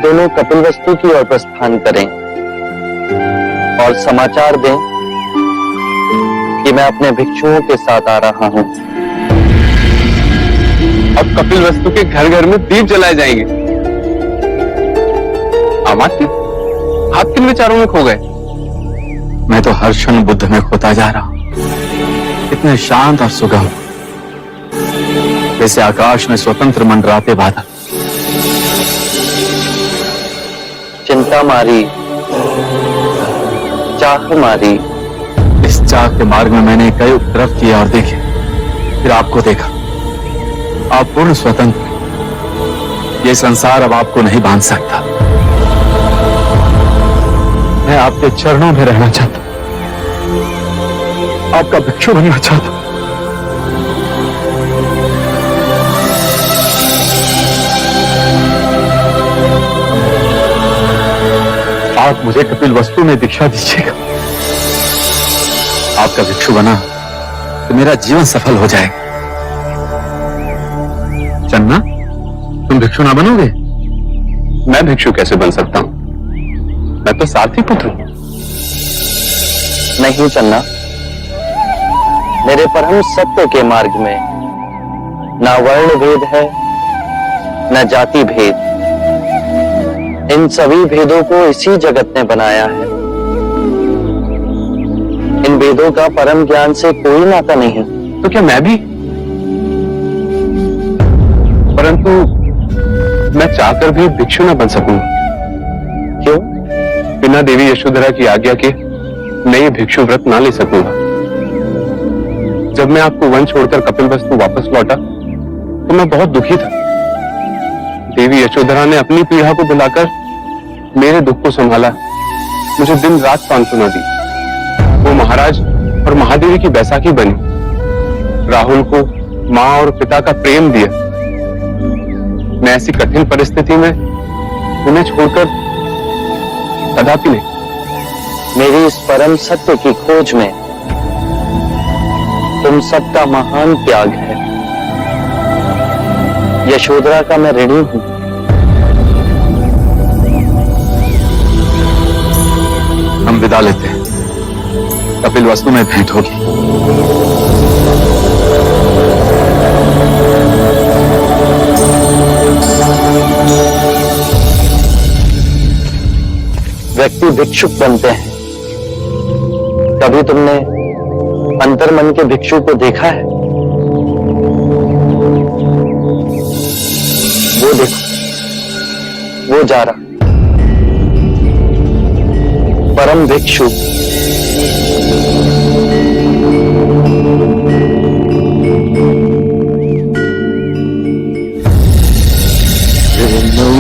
दोनों कपिलवस्तु की ओर प्रस्थान करें और समाचार दें कि मैं अपने भिक्षुओं के साथ आ रहा हूं। अब कपिलवस्तु के घर घर में दीप जलाए जाएंगे। अमात्य, आप किन विचारों में खो गए? मैं तो हर क्षण बुद्ध में खोता जा रहा हूं। इतने शांत और सुगम, जैसे आकाश में स्वतंत्र मंडराते बादल। चिंता मारी, चाह मारी। इस चाह के मार्ग में मैंने कई उपद्रव किए और देखे, फिर आपको देखा। आप पूर्ण स्वतंत्र। ये संसार अब आपको नहीं बांध सकता। मैं आपके चरणों में रहना चाहता हूं, आपका भिक्षु बनना चाहता हूं। आप मुझे कपिलवस्तु में दीक्षा दीजिएगा। आपका भिक्षु बना तो मेरा जीवन सफल हो जाएगा। चन्ना, तुम भिक्षु ना बनोगे? मैं भिक्षु कैसे बन सकता हूं? मैं तो सारथी पुत्र हूं। नहीं चन्ना, मेरे परम सत्य के मार्ग में ना वर्ण भेद है, न जाति भेद। इन सभी भेदों को इसी जगत ने बनाया है। इन भेदों का परम ज्ञान से कोई नाता नहीं। तो क्या मैं भी? परंतु मैं चाहकर भी भिक्षु न बन सकूंगा। क्यों? बिना देवी यशोधरा की आज्ञा के नई भिक्षु व्रत ना ले सकूंगा। जब मैं आपको वन छोड़कर कपिलवस्तु वापस लौटा तो मैं बहुत दुखी था। देवी यशोधरा ने अपनी पीड़ा को बुलाकर मेरे दुख को संभाला, मुझे दिन रात सांत्वना दी। वो महाराज और महादेवी की बैसाखी बनी, राहुल को मां और पिता का प्रेम दिया। मैं ऐसी कठिन परिस्थिति में उन्हें छोड़कर कदापि नहीं। मेरी इस परम सत्य की खोज में तुम सबका महान त्याग है। यशोधरा का मैं ऋणी हूं। हम विदा लेते हैं, कपिलवस्तु में भेंट होगी। व्यक्ति भिक्षुक बनते हैं। कभी तुमने अंतर्मन के भिक्षु को देखा है? वो देखो, वो जा रहा परम भिक्षु।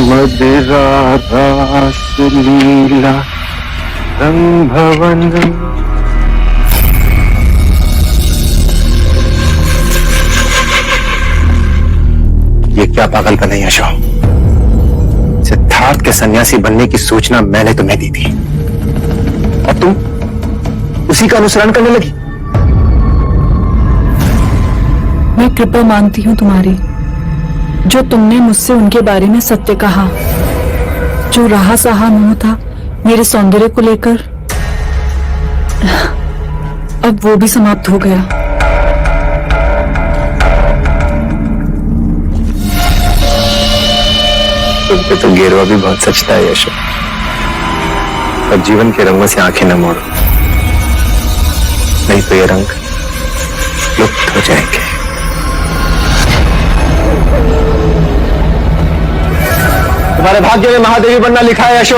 मदिरा रास लीला रंग भवन। ये क्या पागलपन है यशो? सिद्धार्थ के सन्यासी बनने की सूचना मैंने तुम्हें दी थी और तुम उसी का अनुसरण करने लगी। मैं कृपा मांगती हूं तुम्हारी, जो तुमने मुझसे उनके बारे में सत्य कहा। जो रहा सहा मोह था मेरे सौंदर्य को लेकर, अब वो भी समाप्त हो गया। तुम पे तो गेरवा भी बहुत सचता है यशो। अब जीवन के रंगों से आंखें न मोड़ो, नहीं तो ये रंग लुप्त हो जाएंगे। तुम्हारे भाग्य में महादेवी बनना लिखा है यशो।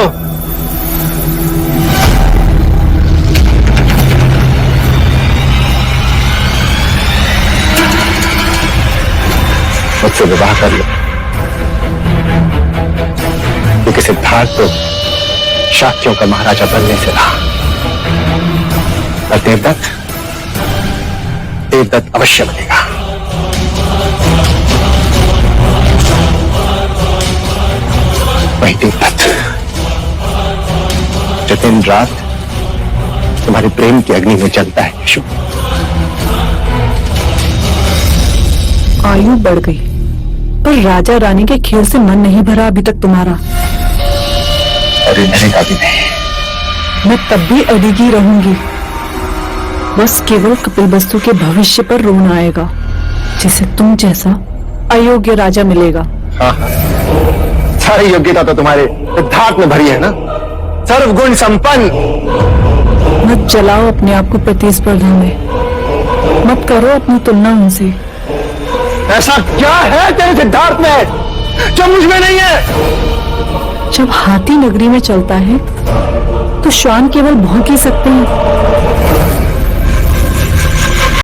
मुझसे विवाह कर लो, क्योंकि सिद्धार्थ तो शाक्यों का महाराजा बनने से रहा। और देवदत्त अवश्य बनेगा। वही देवदत्त जो दिन रात तुम्हारे प्रेम की अग्नि में जलता है यशो। आयु बढ़ गई पर राजा रानी के खेल से मन नहीं भरा अभी तक तुम्हारा। और ये मैंने कहा भी नहीं। मैं तब भी अडिगी रहूंगी। बस केवल कपिलवस्तु के भविष्य पर रोना आएगा, जिसे तुम जैसा अयोग्य राजा मिलेगा। हाँ हाँ, सारी योग्यता तो तुम्हारे सिद्धार्थ में भरी है ना, सर्वगुण संपन्न। मत जलाओ अपने आप को प्रतिस्पर्धा में, मत करो अपनी तुलना उनसे। ऐसा क्या है तेरे सिद्धार्थ में जो मुझ में नहीं है? जब हाथी नगरी में चलता है तो श्वान केवल भौंक ही सकते हैं,